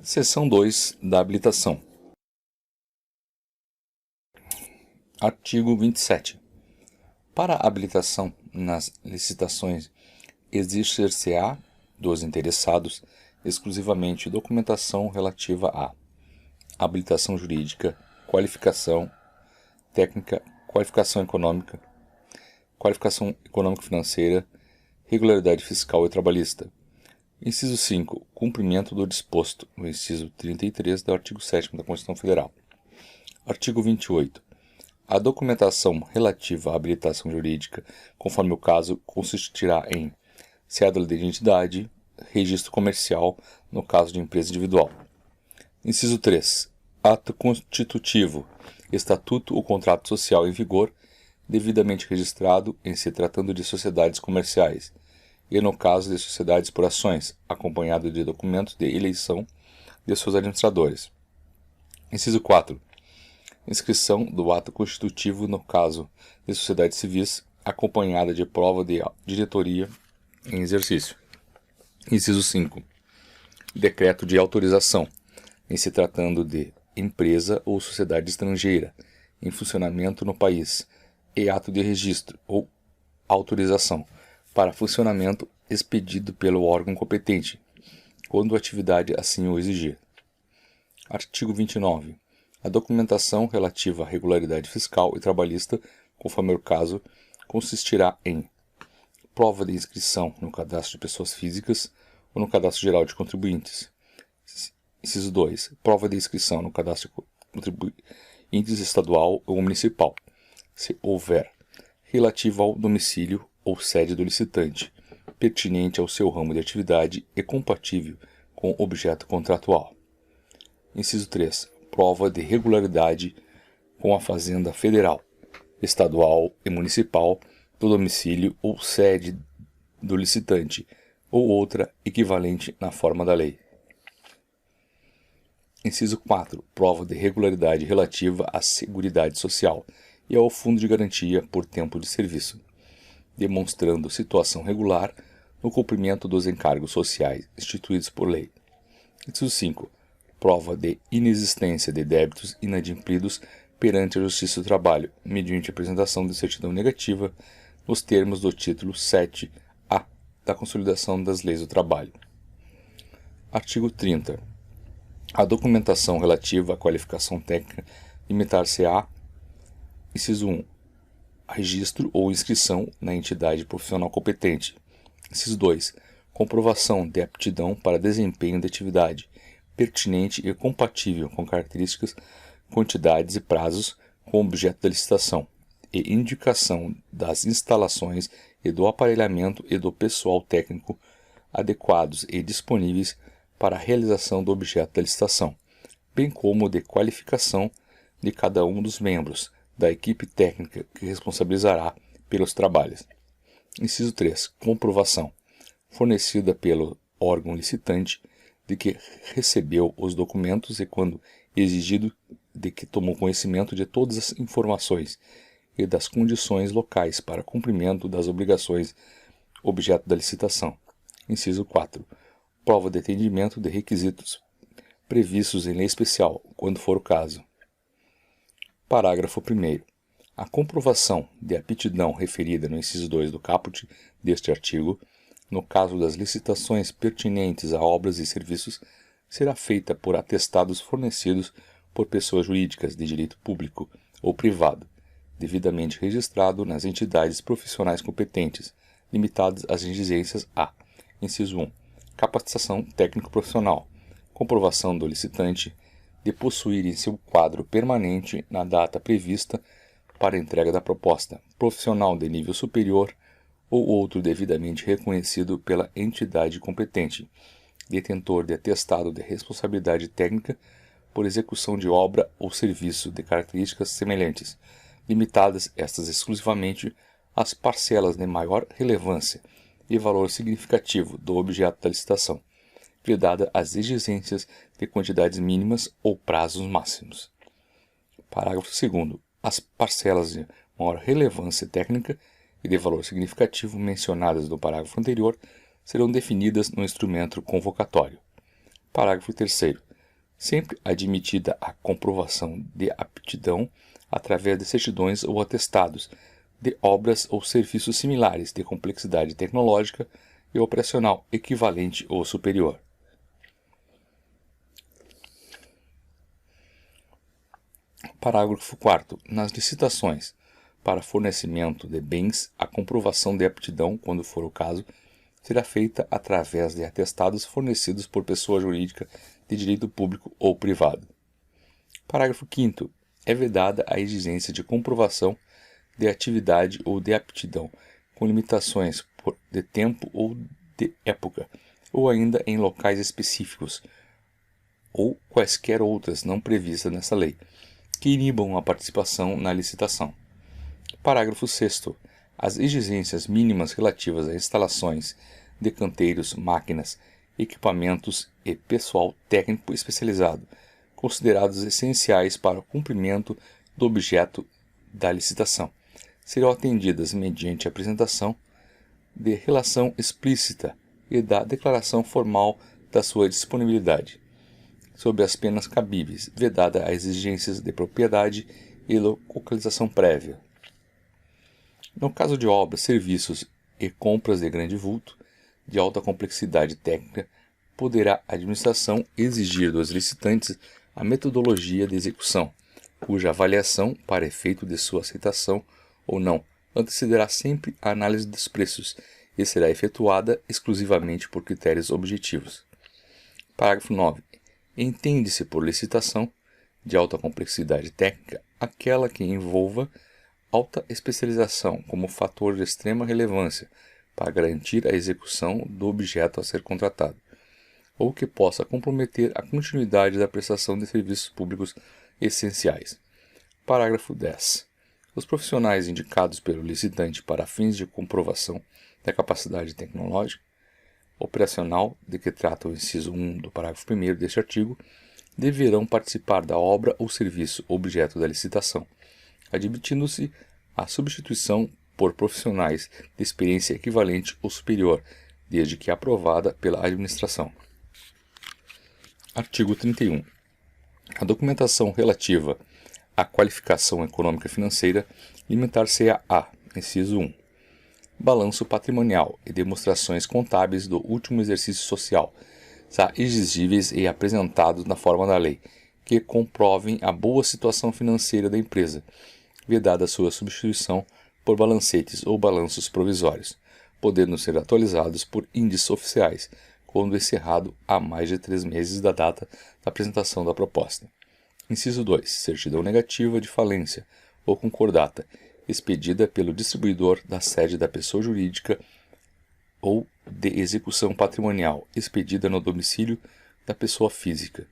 Seção 2 da habilitação. Artigo 27. Para a habilitação nas licitações, exigir-se-á dos interessados exclusivamente documentação relativa à habilitação jurídica, qualificação técnica, qualificação econômico-financeira, regularidade fiscal e trabalhista. Inciso 5. Cumprimento do disposto no inciso 33 do artigo 7º da Constituição Federal. Artigo 28. A documentação relativa à habilitação jurídica, conforme o caso, consistirá em cédula de identidade, registro comercial, no caso de empresa individual. Inciso 3. Ato constitutivo, estatuto ou contrato social em vigor, devidamente registrado em se tratando de sociedades comerciais, e no caso de sociedades por ações, acompanhado de documentos de eleição de seus administradores. Inciso 4. Inscrição do ato constitutivo no caso de sociedades civis, acompanhada de prova de diretoria em exercício. Inciso 5. Decreto de autorização, em se tratando de empresa ou sociedade estrangeira, em funcionamento no país, e ato de registro ou autorização para funcionamento expedido pelo órgão competente, quando a atividade assim o exigir. Artigo 29. A documentação relativa à regularidade fiscal e trabalhista, conforme o caso, consistirá em prova de inscrição no cadastro de pessoas físicas ou no cadastro geral de contribuintes. Inciso 2. Prova de inscrição no cadastro de contribuintes estadual ou municipal, se houver, relativo ao domicílio ou sede do licitante, pertinente ao seu ramo de atividade e compatível com o objeto contratual. Inciso 3. Prova de regularidade com a Fazenda Federal, estadual e municipal do domicílio ou sede do licitante, ou outra equivalente na forma da lei. Inciso 4. Prova de regularidade relativa à Seguridade Social e ao Fundo de Garantia por Tempo de Serviço, demonstrando situação regular no cumprimento dos encargos sociais instituídos por lei. Inciso 5. Prova de inexistência de débitos inadimplidos perante a Justiça do Trabalho, mediante apresentação de certidão negativa nos termos do título 7A da Consolidação das Leis do Trabalho. Artigo 30. A documentação relativa à qualificação técnica limitar-se-á: inciso 1. Registro ou inscrição na entidade profissional competente. Inciso 2. Comprovação de aptidão para desempenho de atividade, pertinente e compatível com características, quantidades e prazos com objeto da licitação, e indicação das instalações e do aparelhamento e do pessoal técnico adequados e disponíveis para a realização do objeto da licitação, bem como de qualificação de cada um dos membros da equipe técnica que responsabilizará pelos trabalhos. Inciso 3. Comprovação, fornecida pelo órgão licitante, de que recebeu os documentos e, quando exigido, de que tomou conhecimento de todas as informações e das condições locais para cumprimento das obrigações objeto da licitação. Inciso 4. Prova de atendimento de requisitos previstos em lei especial, quando for o caso. Parágrafo 1º. A comprovação de aptidão referida no inciso 2 do caput deste artigo, no caso das licitações pertinentes a obras e serviços, será feita por atestados fornecidos por pessoas jurídicas de direito público ou privado, devidamente registrado nas entidades profissionais competentes, limitadas às exigências a: inciso 1. Capacitação técnico-profissional, comprovação do licitante de possuir em seu quadro permanente, na data prevista para a entrega da proposta, profissional de nível superior ou outro devidamente reconhecido pela entidade competente, detentor de atestado de responsabilidade técnica por execução de obra ou serviço de características semelhantes, limitadas estas exclusivamente às parcelas de maior relevância e valor significativo do objeto da licitação, vedada as exigências de quantidades mínimas ou prazos máximos. Parágrafo 2º. As parcelas de maior relevância técnica e de valor significativo mencionadas no parágrafo anterior serão definidas no instrumento convocatório. Parágrafo 3º. sempre admitida a comprovação de aptidão através de certidões ou atestados de obras ou serviços similares de complexidade tecnológica e operacional equivalente ou superior. Parágrafo 4º. Nas licitações para fornecimento de bens, a comprovação de aptidão, quando for o caso, será feita através de atestados fornecidos por pessoa jurídica de direito público ou privado. Parágrafo 5º. É vedada a exigência de comprovação de atividade ou de aptidão, com limitações de tempo ou de época, ou ainda em locais específicos, ou quaisquer outras não previstas nessa lei, que inibam a participação na licitação. Parágrafo 6º. As exigências mínimas relativas a instalações de canteiros, máquinas, equipamentos e pessoal técnico especializado, considerados essenciais para o cumprimento do objeto da licitação, serão atendidas mediante a apresentação de relação explícita e da declaração formal da sua disponibilidade, sob as penas cabíveis, vedada as exigências de propriedade e localização prévia. No caso de obras, serviços e compras de grande vulto, de alta complexidade técnica, poderá a administração exigir dos licitantes a metodologia de execução, cuja avaliação, para efeito de sua aceitação ou não, antecederá sempre a análise dos preços e será efetuada exclusivamente por critérios objetivos. Parágrafo 9. Entende-se por licitação de alta complexidade técnica aquela que envolva alta especialização como fator de extrema relevância para garantir a execução do objeto a ser contratado, ou que possa comprometer a continuidade da prestação de serviços públicos essenciais. Parágrafo 10. Os profissionais indicados pelo licitante para fins de comprovação da capacidade tecnológica operacional de que trata o inciso 1 do parágrafo 1º deste artigo deverão participar da obra ou serviço objeto da licitação, admitindo-se a substituição por profissionais de experiência equivalente ou superior, desde que aprovada pela administração. Artigo 31. A documentação relativa à qualificação econômica financeira limitar-se-á a, inciso 1, balanço patrimonial e demonstrações contábeis do último exercício social, exigíveis e apresentados na forma da lei, que comprovem a boa situação financeira da empresa, vedada sua substituição por balancetes ou balanços provisórios, podendo ser atualizados por índices oficiais, quando encerrado há mais de 3 meses da data da apresentação da proposta. Inciso 2. Certidão negativa de falência ou concordata, expedida pelo distribuidor da sede da pessoa jurídica ou de execução patrimonial, expedida no domicílio da pessoa física.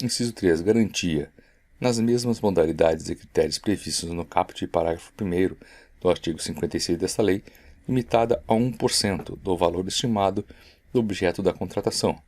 Inciso 3. Garantia, nas mesmas modalidades e critérios previstos no caput e parágrafo 1º do artigo 56 desta lei, limitada a 1% do valor estimado do objeto da contratação.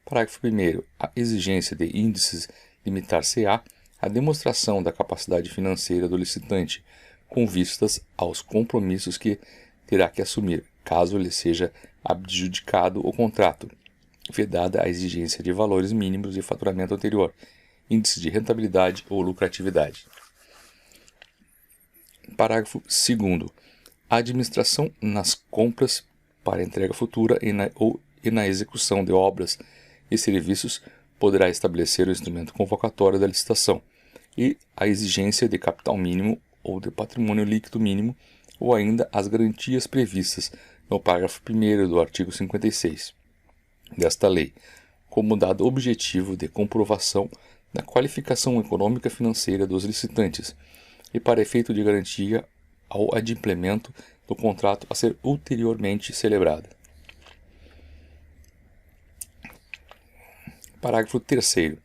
Parágrafo 1º. A exigência de índices limitar-se-á a demonstração da capacidade financeira do licitante, com vistas aos compromissos que terá que assumir, caso lhe seja adjudicado o contrato, vedada a exigência de valores mínimos de faturamento anterior, índice de rentabilidade ou lucratividade. Parágrafo 2º. A administração nas compras para entrega futura e na execução de obras e serviços poderá estabelecer o instrumento convocatório da licitação e a exigência de capital mínimo ou de patrimônio líquido mínimo ou ainda as garantias previstas no parágrafo 1º do artigo 56 desta lei, como dado objetivo de comprovação da qualificação econômica financeira dos licitantes e para efeito de garantia ao adimplemento do contrato a ser ulteriormente celebrado. Parágrafo 3º.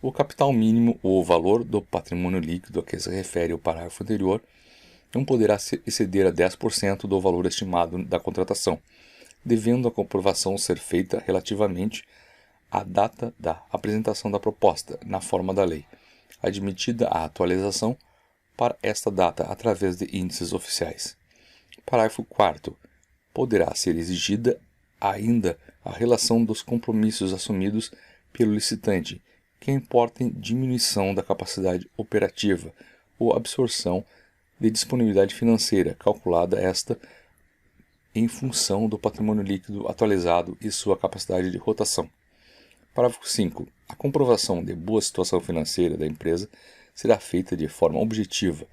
O capital mínimo ou o valor do patrimônio líquido a que se refere o parágrafo anterior não poderá exceder a 10% do valor estimado da contratação, devendo a comprovação ser feita relativamente à data da apresentação da proposta, na forma da lei, admitida a atualização para esta data através de índices oficiais. Parágrafo 4º. Poderá ser exigida ainda a relação dos compromissos assumidos pelo licitante, que importem diminuição da capacidade operativa ou absorção de disponibilidade financeira, calculada esta em função do patrimônio líquido atualizado e sua capacidade de rotação. Parágrafo 5. A comprovação de boa situação financeira da empresa será feita de forma objetiva,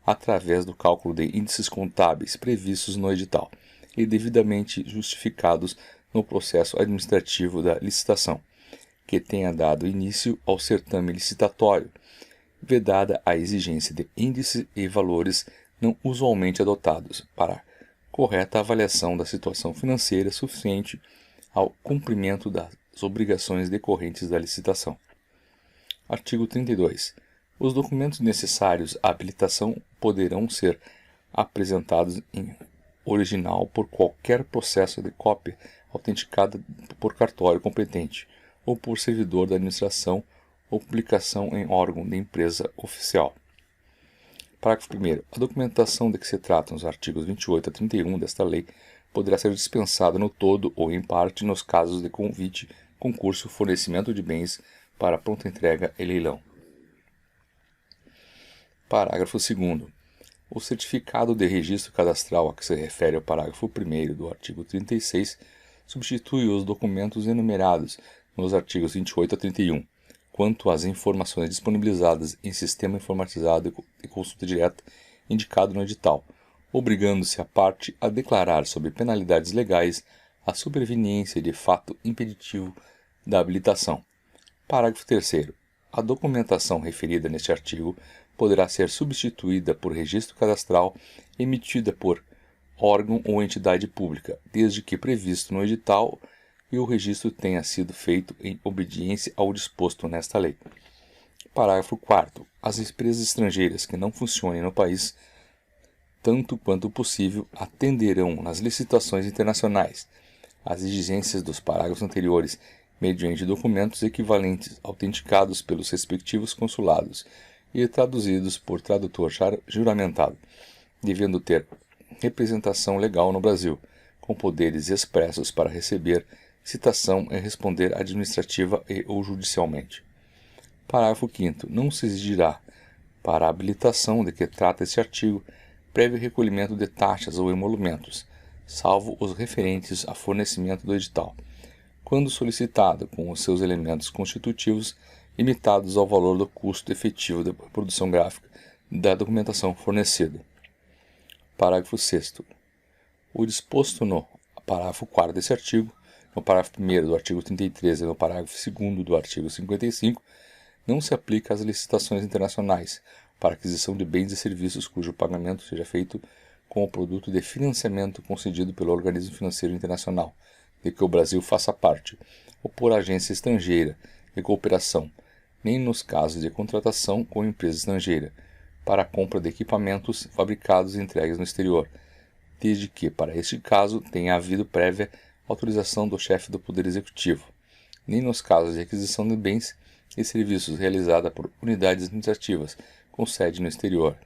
através do cálculo de índices contábeis previstos no edital e devidamente justificados no processo administrativo da licitação, que tenha dado início ao certame licitatório, vedada a exigência de índices e valores não usualmente adotados para correta avaliação da situação financeira suficiente ao cumprimento das obrigações decorrentes da licitação. Artigo 32. Os documentos necessários à habilitação poderão ser apresentados em original por qualquer processo de cópia autenticada por cartório competente ou por servidor da administração ou publicação em órgão de empresa oficial. Parágrafo 1º. A documentação de que se tratam os artigos 28 a 31 desta lei poderá ser dispensada no todo ou em parte nos casos de convite, concurso, fornecimento de bens para pronta entrega e leilão. Parágrafo 2º. O certificado de registro cadastral a que se refere o parágrafo 1º do artigo 36 substitui os documentos enumerados nos artigos 28 a 31, quanto às informações disponibilizadas em sistema informatizado de consulta direta indicado no edital, obrigando-se a parte a declarar sob penalidades legais a superveniência de fato impeditivo da habilitação. Parágrafo 3º. A documentação referida neste artigo poderá ser substituída por registro cadastral emitida por órgão ou entidade pública, desde que previsto no edital e o registro tenha sido feito em obediência ao disposto nesta lei. Parágrafo 4º. As empresas estrangeiras que não funcionem no país, tanto quanto possível, atenderão nas licitações internacionais às exigências dos parágrafos anteriores mediante documentos equivalentes autenticados pelos respectivos consulados e traduzidos por tradutor juramentado, devendo ter representação legal no Brasil, com poderes expressos para receber citação e responder administrativa e ou judicialmente. Parágrafo 5º. Não se exigirá, para a habilitação de que trata este artigo, prévio recolhimento de taxas ou emolumentos, salvo os referentes a fornecimento do edital, quando solicitado com os seus elementos constitutivos limitados ao valor do custo efetivo da produção gráfica da documentação fornecida. Parágrafo 6º. O disposto no parágrafo 4º desse artigo, no parágrafo 1º do artigo 33 e no parágrafo 2º do artigo 55, não se aplica às licitações internacionais para aquisição de bens e serviços cujo pagamento seja feito com o produto de financiamento concedido pelo organismo financeiro internacional, de que o Brasil faça parte, ou por agência estrangeira de cooperação, nem nos casos de contratação com empresa estrangeira, para a compra de equipamentos fabricados e entregues no exterior, desde que, para este caso, tenha havido prévia autorização do chefe do Poder Executivo, nem nos casos de aquisição de bens e serviços realizada por unidades administrativas com sede no exterior.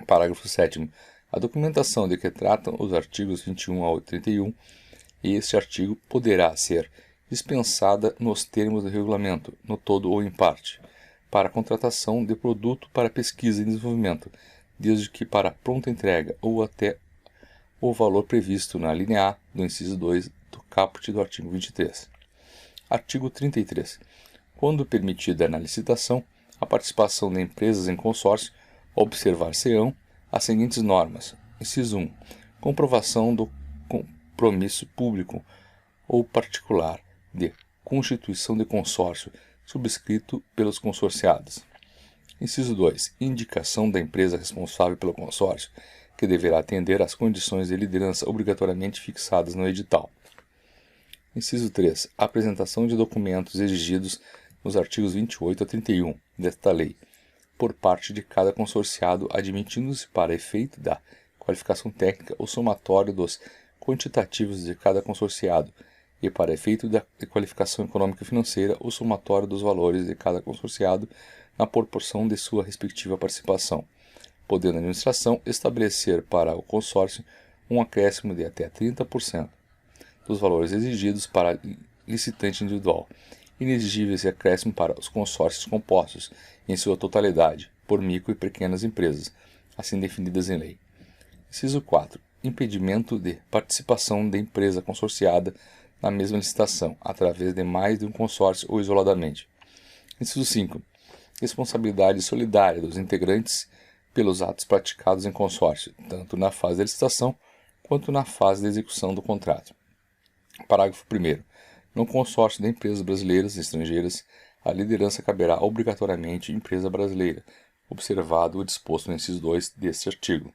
Parágrafo 7º. A documentação de que tratam os artigos 21 ao 31 e este artigo poderá ser dispensada nos termos do regulamento, no todo ou em parte, para a contratação de produto para pesquisa e desenvolvimento, desde que para pronta entrega ou até o valor previsto na linha A do inciso 2 do caput do artigo 23. Artigo 33. Quando permitida na licitação a participação de empresas em consórcio, observar-se-ão as seguintes normas. Inciso 1. Comprovação do compromisso público ou particular de constituição de consórcio subscrito pelos consorciados. Inciso 2. Indicação da empresa responsável pelo consórcio, que deverá atender às condições de liderança obrigatoriamente fixadas no edital. Inciso 3. Apresentação de documentos exigidos nos artigos 28 a 31 desta lei, por parte de cada consorciado, admitindo-se para efeito da qualificação técnica o somatório dos quantitativos de cada consorciado, e para efeito da qualificação econômica e financeira o somatório dos valores de cada consorciado na proporção de sua respectiva participação, podendo a administração estabelecer para o consórcio um acréscimo de até 30% dos valores exigidos para licitante individual, inexigíveis e acréscimo para os consórcios compostos, em sua totalidade, por micro e pequenas empresas, assim definidas em lei. Inciso 4. Impedimento de participação da empresa consorciada na mesma licitação, através de mais de um consórcio ou isoladamente. Inciso 5. Responsabilidade solidária dos integrantes pelos atos praticados em consórcio, tanto na fase da licitação quanto na fase da execução do contrato. Parágrafo 1º. No consórcio de empresas brasileiras e estrangeiras, a liderança caberá obrigatoriamente à empresa brasileira, observado o disposto no inciso 2 deste artigo.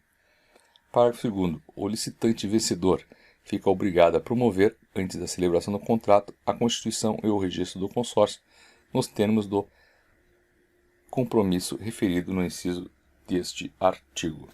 Parágrafo 2º. O licitante vencedor fica obrigado a promover, antes da celebração do contrato, a constituição e o registro do consórcio, nos termos do compromisso referido no inciso deste artigo.